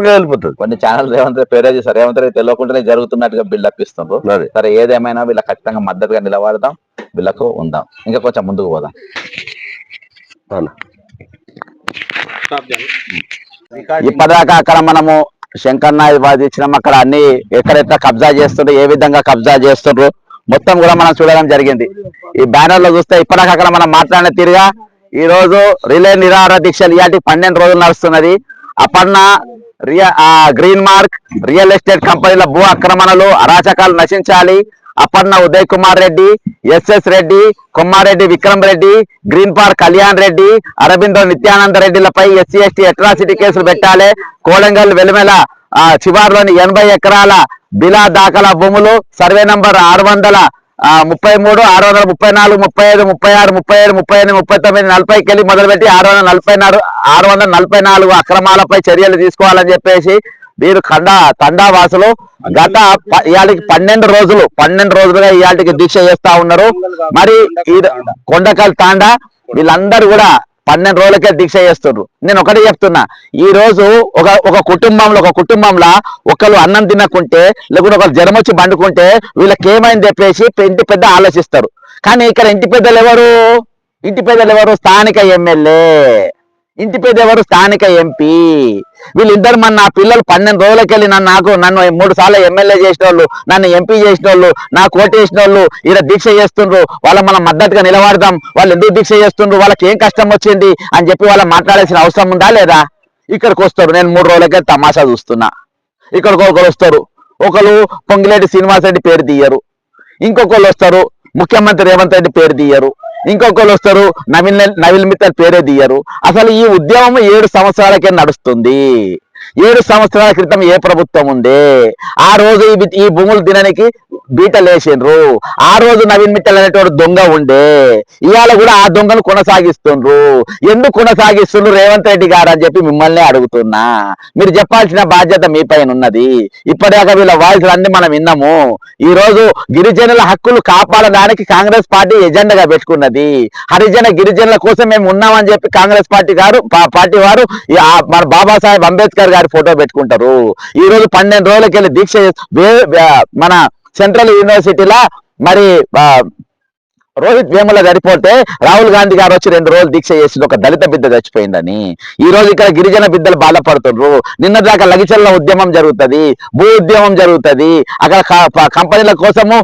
వెళ్ళిపోతుంది. కొన్ని ఛానల్ రేవంత్ రెడ్డి పేరే చేశారు, రేవంత్ రెడ్డి తెలియకుండానే జరుగుతున్నట్టుగా బిల్డప్ ఇస్తున్నారు. సరే ఏదేమైనా వీళ్ళకి ఖచ్చితంగా మద్దతుగా నిలబడదాం, వీళ్ళకు ఉందాం. ఇంకా కొంచెం ముందుకు పోదాం. ఇప్పటిదాకా అక్కడ మనము శంకర్ నాయక్ వాదించినాం. అక్కడ అన్ని ఎక్కడెక్కడ కబ్జా చేస్తుండ్రు, ఏ విధంగా కబ్జా చేస్తుండ్రు మొత్తం కూడా మనం చూడడం జరిగింది. ఈ బ్యానర్ లో చూస్తే ఇప్పటిదాకా అక్కడ మనం మాట్లాడిన తీరుగా ఈ రోజు రిలే నిరాహార దీక్షలు ఇయాటి 12 రోజులు నడుస్తున్నది. Aparna green mark real estate కంపెనీల భూ ఆక్రమణలు, అరాచకాలు నశించాలి, Aparna Uday Kumar Reddy, SS Reddy, Kommareddy Vikram Reddy, green park Kalyan Reddy, Aurobindo Nityananda రెడ్డిలపై ఎస్సీ ఎస్టీ అట్రాసిటీ కేసులు పెట్టాలి. కోడంగల్ వెలుమెల శివార్లోని 80 ఎకరాల బిలా దాఖలా భూములు సర్వే నంబర్ 633, 634, 35, 36, 37, 38, 39, 40కి వెళ్ళి మొదలుపెట్టి 644 అక్రమాలపై చర్యలు తీసుకోవాలని చెప్పేసి వీరు తండావాసులు గత ఇవాళకి 12 రోజులుగా ఇవాళకి దీక్ష చేస్తా ఉన్నారు. మరి ఈ కొండకల్ తాండా వీళ్ళందరూ కూడా 12 రోజులకే దీక్ష చేస్తున్నారు. నేను ఒకటే చెప్తున్నా, ఈ రోజు ఒక కుటుంబంలో ఒకరు అన్నం తినకుంటే లేకుంటే ఒకరు జ్వరం వచ్చి బండుకుంటే వీళ్ళకి ఏమైంది చెప్పేసి ఇంటి పెద్ద ఆలోచిస్తారు. కానీ ఇక్కడ ఇంటి పెద్దలు ఎవరు? స్థానిక ఎమ్మెల్యే. ఇంటి పెద్ద ఎవరు? స్థానిక ఎంపీ. వీళ్ళిద్దరు నా పిల్లలు 12 రోజులకి వెళ్ళి నన్ను 3 సార్లు ఎమ్మెల్యే చేసిన వాళ్ళు, నన్ను ఎంపీ చేసిన వాళ్ళు, నాకు ఓటు వేసిన వాళ్ళు ఇలా దీక్ష చేస్తుండ్రు. మనం మద్దతుగా నిలబడదాం, వాళ్ళు ఎందుకు దీక్ష చేస్తుండ్రు, వాళ్ళకి ఏం కష్టం వచ్చింది అని చెప్పి వాళ్ళు మాట్లాడాల్సిన అవసరం ఉందా లేదా? ఇక్కడికి వస్తారు. నేను 3 రోజులకే తమాషా చూస్తున్నా. ఇక్కడికి ఒకరు వస్తారు, ఒకరు పొంగిలేటి శ్రీనివాసరెడ్డి పేరు తీయరు. ఇంకొకరు వస్తారు, ముఖ్యమంత్రి రేవంత్ రెడ్డి పేరు తీయరు. ఇంకొకరు వస్తారు, నవీన్ మిత్తల్ పేరే తీయరు. అసలు ఈ ఉద్యమం 7 సంవత్సరాలకే నడుస్తుంది. 7 సంవత్సరాల క్రితం ఏ ప్రభుత్వం ఉండే? ఆ రోజు ఈ భూములు తినడానికి బీటలేసిండ్రు. ఆ రోజు నవీన్ మిట్టల్ అనేటువంటి దొంగ ఉండే. ఇవాళ కూడా ఆ దొంగను కొనసాగిస్తుండ్రు. ఎందుకు కొనసాగిస్తుండ్రు రేవంత్ రెడ్డి గారు అని చెప్పి మిమ్మల్ని అడుగుతున్నా. మీరు చెప్పాల్సిన బాధ్యత మీ పైన ఉన్నది. ఇప్పటిదాకా వీళ్ళ వాయిస్ అన్ని మనం విన్నాము. ఈ రోజు గిరిజనుల హక్కులు కాపాడడానికి కాంగ్రెస్ పార్టీ ఎజెండాగా పెట్టుకున్నది. హరిజన గిరిజనుల కోసం మేము ఉన్నామని చెప్పి కాంగ్రెస్ పార్టీ వారు మన బాబాసాహెబ్ అంబేద్కర్ గారి ఫోటో పెట్టుకుంటారు. ఈ రోజు 12 రోజులకి వెళ్ళి దీక్ష మన సెంట్రల్ యూనివర్సిటీలో మరి రోహిత్ వేముల చనిపోతే రాహుల్ గాంధీ గారు వచ్చి 2 రోజులు దీక్ష చేసి ఒక దళిత బిడ్డ చచ్చిపోయిందని ఈ రోజు ఇక్కడ గిరిజన బిడ్డలు బాధపడుతున్నారు. నిన్న దాకా లగిచల్ల ఉద్యమం జరుగుతుంది, భూ ఉద్యమం జరుగుతుంది. అక్కడ కంపెనీల కోసము,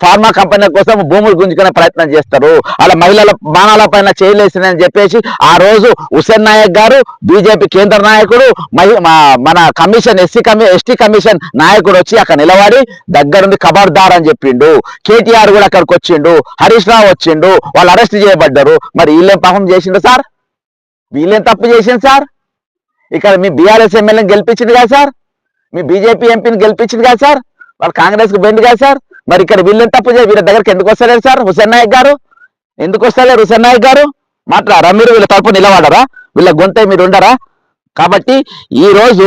ఫార్మా కంపెనీల కోసం భూములు గుంజుకునే ప్రయత్నం చేస్తారు. అలా మహిళల బాణాల పైన చేయలేసిందని చెప్పేసి ఆ రోజు హుసేన్ నాయక్ గారు బీజేపీ కేంద్ర నాయకుడు, మన కమిషన్ ఎస్టీ కమిషన్ నాయకుడు వచ్చి అక్కడ నిలబడి దగ్గరుండి ఖబర్దార్ అని చెప్పిండు. కేటీఆర్ కూడా అక్కడికి వచ్చిండు, హరీష్ రావు వచ్చిండు, వాళ్ళు అరెస్ట్ చేయబడ్డారు. మరి వీళ్ళేం పాపం చేసిండు సార్? వీళ్ళేం తప్పు చేసిండు సార్? ఇక్కడ మీ బీఆర్ఎస్ ఎమ్మెల్యేని గెలిపించింది కదా సార్, మీ బీజేపీ ఎంపీని గెలిపించింది కదా సార్, వాళ్ళు కాంగ్రెస్ కు బెండ్ కదా సార్. మరి ఇక్కడ వీళ్ళేం తప్పు వీళ్ళ దగ్గరికి ఎందుకు వస్తలేరు సార్? హుసేన్ నాయక్ గారు ఎందుకు వస్తలేరు? హుసేన్ నాయక్ గారు మాట్లాడరా? మీరు వీళ్ళ తరపు నిలబడరా? వీళ్ళ గొంతే మీరు ఉండరా? కాబట్టి ఈ రోజు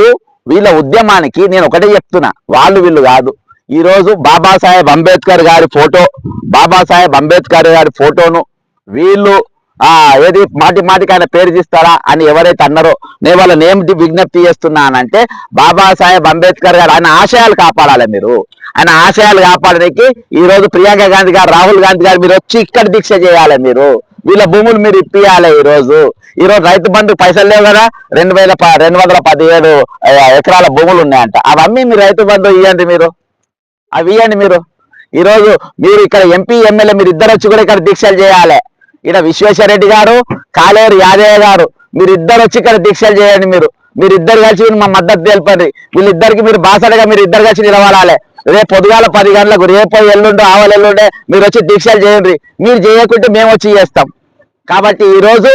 వీళ్ళ ఉద్యమానికి నేను ఒకటే చెప్తున్నా, వాళ్ళు వీళ్ళు కాదు. ఈ రోజు బాబాసాహెబ్ అంబేద్కర్ గారి ఫోటోను వీళ్ళు ఏది మాటికి ఆయన పేరు తీస్తారా అని ఎవరైతే అన్నారో నేను వాళ్ళ నేమ్ విజ్ఞప్తి చేస్తున్నానంటే, బాబాసాహెబ్ అంబేద్కర్ గారు ఆయన ఆశయాలు కాపాడాలి. మీరు ఆయన ఆశయాలు కాపాడడానికి ఈ రోజు ప్రియాంక గాంధీ గారు, రాహుల్ గాంధీ గారు మీరు వచ్చి ఇక్కడ దీక్ష చేయాలి. మీరు వీళ్ళ భూములు మీరు ఇప్పియాలి. ఈ రోజు రైతు బంధు పైసలు లేవు కదా, 2,217 ఎకరాల భూములు ఉన్నాయంట. అవన్నీ మీరు రైతు బంధు ఇవ్వండి, అవి ఇవ్వండి. ఈ రోజు మీరు ఇక్కడ ఎంపీ ఎమ్మెల్యే మీరు ఇద్దరు వచ్చి కూడా ఇక్కడ దీక్షలు చేయాలి. ఇక్కడ విశ్వేశ్వరరెడ్డి గారు, కాలేరు యాదయ్య గారు మీరిద్దరు వచ్చి ఇక్కడ దీక్షలు చేయండి. మీరిద్దరు కలిసి మా మద్దతు తెలపండి. వీళ్ళిద్దరికి మీరు బాసడగా మీరు ఇద్దరు కలిసి నిలబడాలి. రేపు పొద్దుగాల 10 గంటలకు, రేపు ఎల్లుండే ఆవలెల్లుండే మీరు వచ్చి దీక్షలు చేయండి. మీరు చేయకుంటే మేము వచ్చి చేస్తాం. కాబట్టి ఈ రోజు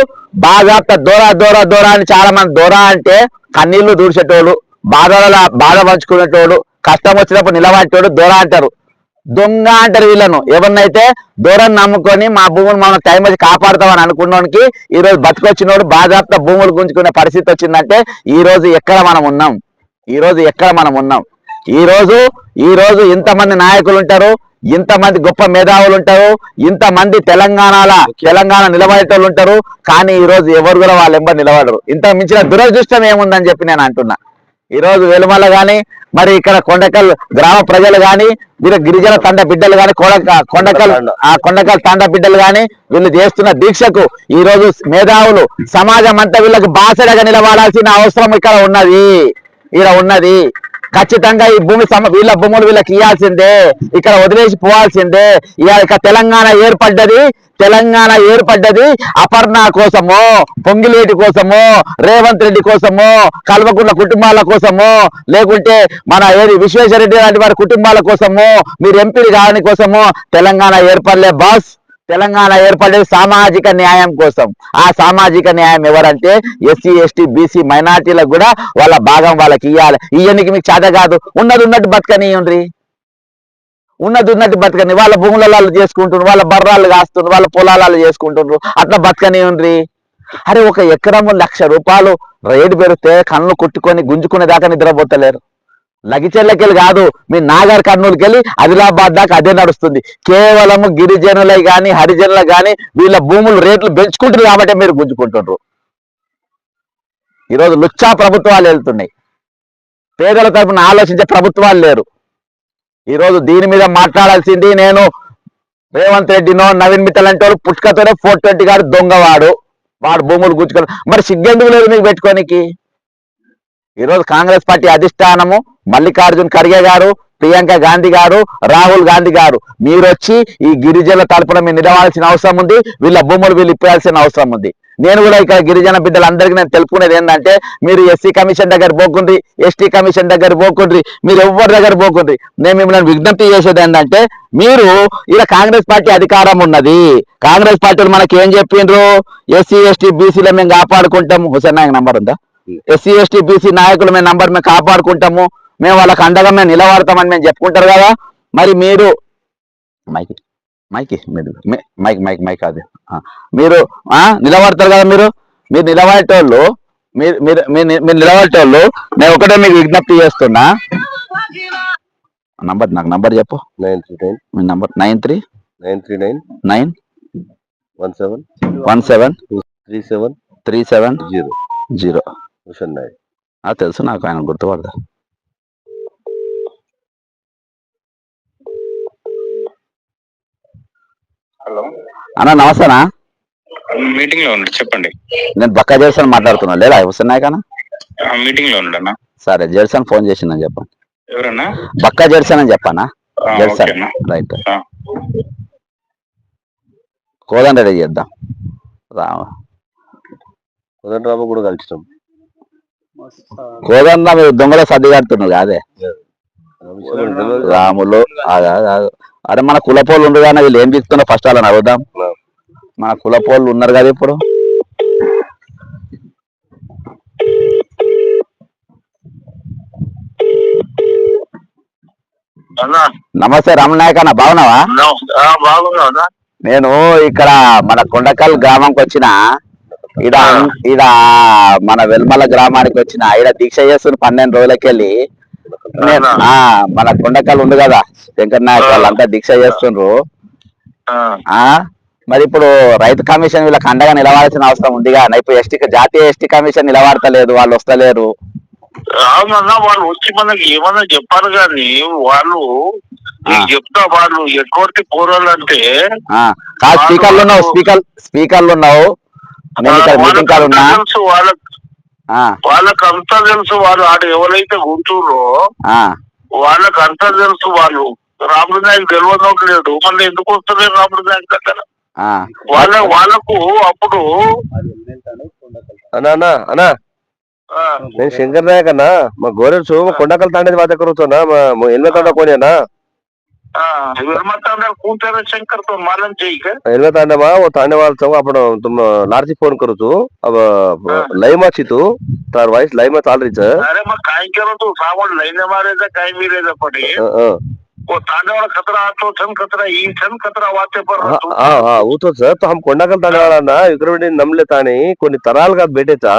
బాగా దూరా అని చాలా మంది, దూరా అంటే కన్నీళ్లు దూడ్చేటోళ్ళు, బాధ పంచుకునేటోడు, కష్టం వచ్చినప్పుడు నిలబడేటోడు దూరా అంటారు. దొంగ అంటారు వీళ్ళను. ఎవరినైతే దూరం నమ్ముకొని మా భూములు మనం టైం వచ్చి కాపాడుతామని అనుకున్నోనికి ఈ రోజు బతికొచ్చినోడు బాధాప్త భూములు గుంజుకునే పరిస్థితి వచ్చిందంటే ఈ రోజు ఎక్కడ మనం ఉన్నాం? ఈ రోజు ఇంతమంది నాయకులు ఉంటారు, ఇంతమంది గొప్ప మేధావులు ఉంటారు, ఇంతమంది తెలంగాణ నిలబడేటోళ్ళు ఉంటారు. కానీ ఈ రోజు ఎవరు కూడా వాళ్ళు ఎంబడి నిలబడరు. ఇంత మించిన దురదృష్టం ఏముందని చెప్పి నేను అంటున్నా. ఈ రోజు వెలుమల గాని, మరి ఇక్కడ కొండకల్ గ్రామ ప్రజలు గాని, వీళ్ళ గిరిజన తండ బిడ్డలు గాని, కొండకల్ తండ బిడ్డలు గాని వీళ్ళు చేస్తున్న దీక్షకు ఈ రోజు మేధావులు సమాజం అంతా వీళ్ళకి బాసడగా నిలబడాల్సిన అవసరం ఇక్కడ ఉన్నది. ఖచ్చితంగా ఈ భూమి వీళ్ళ భూములు వీళ్ళకి ఇవ్వాల్సిందే, ఇక్కడ వదిలేసి పోవాల్సిందే. ఇక తెలంగాణ ఏర్పడ్డది అపర్ణ కోసము, పొంగిలేటి కోసము, రేవంత్ రెడ్డి కోసము, కల్వకుంట్ల కుటుంబాల కోసము, లేకుంటే మన విశ్వేశ్వరరెడ్డి లాంటి వారి కుటుంబాల కోసము, మీరు ఎంపీలు కావని కోసము తెలంగాణ ఏర్పడలే బాస్. తెలంగాణ ఏర్పడేది సామాజిక న్యాయం కోసం. ఆ సామాజిక న్యాయం ఎవరంటే ఎస్సీ ఎస్టీ బీసీ మైనార్టీలకు కూడా వాళ్ళ భాగం వాళ్ళకి ఇవ్వాలి. ఇవన్నీ మీకు చేత కాదు, ఉన్నట్టు బతకనియండి, ఉన్నట్టు బతకని. వాళ్ళ భూములలో చేసుకుంటున్నారు, వాళ్ళ బర్రాలు కాస్తున్నారు, వాళ్ళ పొలాలు చేసుకుంటున్నారు, అట్లా బతకనియండి. అరే ఒక ఎకరము ₹1,00,000 రేటు పెరిగితే కళ్ళు కొట్టుకొని గుంజుకునే దాకా నిద్రపోతలేరు. లగిచెర్లకెళ్ళి కాదు, మీ నాగర్ కర్నూలుకి వెళ్ళి ఆదిలాబాద్ దాకా అదే నడుస్తుంది. కేవలము గిరిజనులై కానీ హరిజనులు కానీ వీళ్ళ భూములు రేట్లు పెంచుకుంటారు కాబట్టి మీరు గుంజుకుంటున్నారు. ఈరోజు లుచ్చా ప్రభుత్వాలు వెళ్తున్నాయి, పేదల తరపున ఆలోచించే ప్రభుత్వాలు లేరు. ఈరోజు దీని మీద మాట్లాడాల్సింది నేను రేవంత్ రెడ్డినో నవీన్ మిట్టల్ అంటే వాళ్ళు పుట్టుకతోనే 420 గారు దొంగవాడు, వాడు భూములు గుంజుకొని. మరి సిగ్గెందుకు లేదు మీకు పెట్టుకోనికి? ఈరోజు కాంగ్రెస్ పార్టీ అధిష్టానము మల్లికార్జున్ ఖర్గే గారు, ప్రియాంక గాంధీ గారు, రాహుల్ గాంధీ గారు, మీరు వచ్చి ఈ గిరిజనుల తరపున మీరు నిలవాల్సిన అవసరం ఉంది, వీళ్ళ భూములు వీళ్ళు ఇప్పాల్సిన అవసరం ఉంది. నేను కూడా ఇక్కడ గిరిజన బిడ్డలందరికీ నేను తెలుపుకునేది ఏంటంటే, మీరు ఎస్సీ కమిషన్ దగ్గర పోకుండ్రి, ఎస్టీ కమిషన్ దగ్గర పోకుండ్రి, మీరు ఎవరి దగ్గర పోకుండ్రి. నేను మిమ్మల్ని విజ్ఞప్తి చేసేది ఏంటంటే, మీరు ఇలా కాంగ్రెస్ పార్టీ అధికారం ఉన్నది, కాంగ్రెస్ పార్టీలు మనకి ఏం చెప్పిండ్రు, ఎస్సీ ఎస్టీ బీసీలో మేము కాపాడుకుంటాము. హుసేన్ నాయక్ నంబర్ ఉందా? ఎస్సీ ఎస్టీ బీసీ నాయకులు మేము నంబర్ మేము కాపాడుకుంటాము, మేము వాళ్ళకి అండగా మేము నిలబడతామని మేము చెప్పుకుంటారు కదా. మరి మీరు మైక్ అది మీరు నిలబడతారు కదా. మీరు నిలబడేటోళ్ళు, మీరు నిలబడేటోళ్ళు నేను ఒకటే మీకు విజ్ఞప్తి చేస్తున్నా. నాకు నంబర్ చెప్పు. 939 మీ నంబర్ 9393173737 తెలుసు నాకు, ఆయన గుర్తుపడదా. హలో అన్న నమస్తేనా, మీటింగ్ లో ఉండు, చెప్పండి. నేను బక్కా జెర్సన్ మాట్లాడుతున్నా. లేదా హుసేన్ నాయక్ అన్న? మీటింగ్ లో ఉండన్నా. సరే, జెర్సన్ ఫోన్ చేసిందని చెప్పండి. ఎవరన్నా? బక్కా జెర్సన్ అని చెప్పానా? జెర్సన్ రైట్. కోదండ రెడీ చేద్దాం. కోదండరాము కూడా కలిసినాం. కోదండ మీరు దొంగలో సర్ది కడుతున్నారు కాదే రాములు. అరే మన కులపోళ్ళు ఉండరు కానీ వీళ్ళు ఏం తీస్తున్నా ఫస్ట్ అలా అడుగుదాం. మన కులపోళ్ళు ఉన్నారు కదా ఇప్పుడు. నమస్తే రామనాయక్ అన్న, బాగున్నావా? బాగున్నా. నేను ఇక్కడ మన కొండకల్ గ్రామంకి వచ్చిన, ఈడ మన వెల్మల గ్రామానికి వచ్చిన, ఈడ దీక్ష చేస్తున్న 12 రోజులకెళ్ళి. మన కొండకల్ ఉంది కదా శంకర్ నాయక్ వాళ్ళంతా దీక్ష చేస్తుండ్రు. మరి ఇప్పుడు రైతు కమిషన్ వీళ్ళకి అండగా నిలవాల్సిన అవసరం ఉందిగా. ఇప్పుడు జాతీయ ఎస్టీ కమిషన్ నిలబడతలేదు, వాళ్ళు వస్తలేరు. అవునన్నా, వాళ్ళు వచ్చి మనకి ఏమన్నా చెప్పారు కానీ వాళ్ళు చెప్తా, వాళ్ళు ఎటువంటి పోరాలు అంటే స్పీకర్లు ఉన్నావు, వాళ్ళకంతా తెలుసు. వాళ్ళు ఆడ ఎవరైతే ఉంటుర్రో వాళ్ళకంతా తెలుసు. వాళ్ళు రాముడు నాయక్ తెలియనట్లేదు, మళ్ళీ ఎందుకు వస్తలేదు రాముడు నాయక్ దగ్గర? వాళ్ళకు అప్పుడు అన్నా నేను శంకర్ నాయక్ అన్నా, మా గోరెడ్సు కొండకల్ తాండేది మా దగ్గర కూర్చోనా, మా ఎల్మె తాండా కోనేనా शंकर तो मालूम चाहिए एलवे तांडवा वो तांडे वाला चौक अपन तुम लार्जी फोन करो तू अब लाइव में छी तू तार वॉइस लाइव में चाल रही है. अरे मैं काई करो तू सावन लाइने मारे था काई मिले था पड़े वो तांडे वाला खतरा तो छन खतरा ई छन खतरा वाते पर हाँ वो तो सर तो हम కొండకల్ तांडे वाला ना इकरवडी नमले तानी కొన్ని తరాలుగా బెటేచా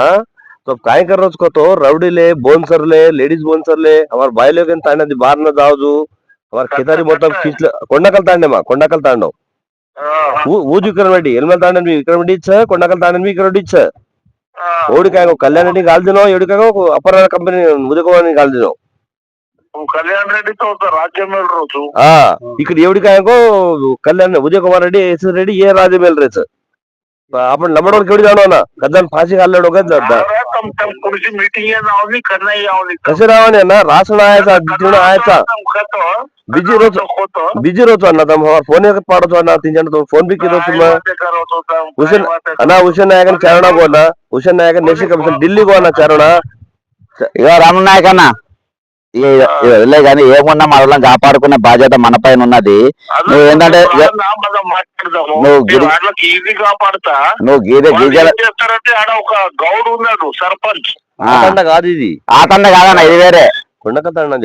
तो काय कर रहे उसको तो रवडीले बोनसरले लेडीज बोनसरले हमार भाई लोग तांडे दी बाहर ना जाओ हमारे खेतारी మొత్తం खींचले కొండకల్ तांडे కొండకల్ तांडो ऊजु इकरवडी एलमल तांडे भी इकरवडी छ కొండకల్ तांडे भी इकरवडी छ ఓడికాయో కళ్యాణ్ రెడ్డి గాల్దినో ఎడికాయో అపర కంపెనీ ఉదయకోని గాల్దినో కళ్యాణ్ రెడ్డి తో రాజ్యమేల్ రోజు ఇక్కడ ఎవడికాయో కళ్యాణ్ ఉదయ కుమార్ రెడ్డి ఎస్ రెడ్డి ఏ రాజ్యమేల్ రేచ आपण लमडोर केवढी जाणो ना कदान फाशी घाललो का तम कुर्सी मीटिंग है ना होनी करना ही आओ कसे रावण आहे ना राशन आयचा तिथून आयचा बिजी रहतो अण्णा तम हमार फोन एक पाडतो अण्णा तीन जण तो फोन भी किलो तुम हुसेन अण्णा Hussain नायकन चारणा gonna Hussain नायकन Nyishi commission Delhi gonna चारणा ఇక రాము నాయక్ అన్న వదిలే కానీ ఏమున్నా మనల్ని కాపాడుకునే బాధ్యత మన పైన ఉన్నది. నువ్వు ఏంటంటే నువ్వు ఈజీ కాపాడుతా నువ్వు గీజల చేస్తారంటే ఆడ ఒక గౌడ్ ఉన్నాడు సర్పంచ్ కాదు ఇది ఆ తండ కాదన్న ఇది వేరే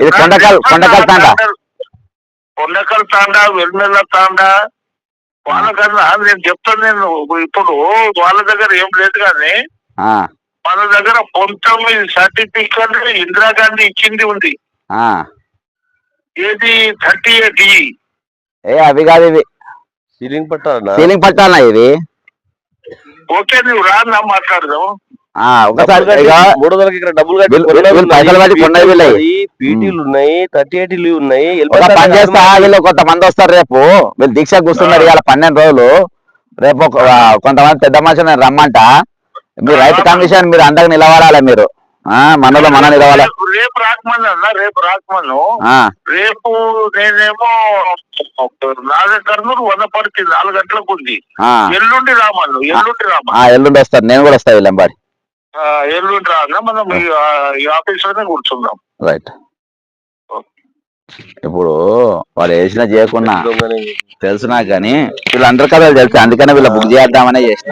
ఇది కొండకల్ తండ కొండకల్ తాండ వెల్మెల్ల తాండ వాళ్ళకన్నా నేను చెప్తాను. నేను ఇప్పుడు వాళ్ళ దగ్గర ఏం లేదు కానీ మన దగ్గర 19 సర్టిఫికెట్ ఇందిరాగాంధీ ఇచ్చింది ఉంది. ఏది 38 అవి కాదు ఇవి సీలింగ్ పట్టాలన్నా సీలింగ్ పట్టాలన్నా ఇది. ఓకే నువ్వు రాన్నా మాట్లాడదాం. ఒకసారి ఇక్కడ డబ్బులు పీటీలు ఉన్నాయి 38 ఉన్నాయి. పని చేస్తా వీళ్ళు కొంతమంది వస్తారు రేపు వీళ్ళు దీక్ష కూర్చున్నారు ఇవాళ 12 రోజులు. రేపు కొంతమంది పెద్ద మనుషులు రమ్మంట. మీరు రైతు కమిషన్ మీరు అందరికి నిలబడాలి. మీరు మనలో మన నిలవాలి. రేపు రాకమని అన్న రేపు రాకమను. రేపు నేనేమో కర్నూలు వనపర్తి 4 గంటలకు ఉంది. ఎల్లుండి రామన్ను ఎల్లుండి వస్తారు. నేను కూడా వస్తా వీళ్ళంబాడి ఎల్లుండి రాన్న మనం ఈ ఆఫీస్ లోనే కూర్చుందాం. రైట్. ఇప్పుడు వాళ్ళు వేసిన చేయకున్నా తెలుసు నాకు కానీ వీళ్ళందరి కథలు తెలుసు. అందుకనే వీళ్ళ బుక్ చేద్దామనే చేసిన.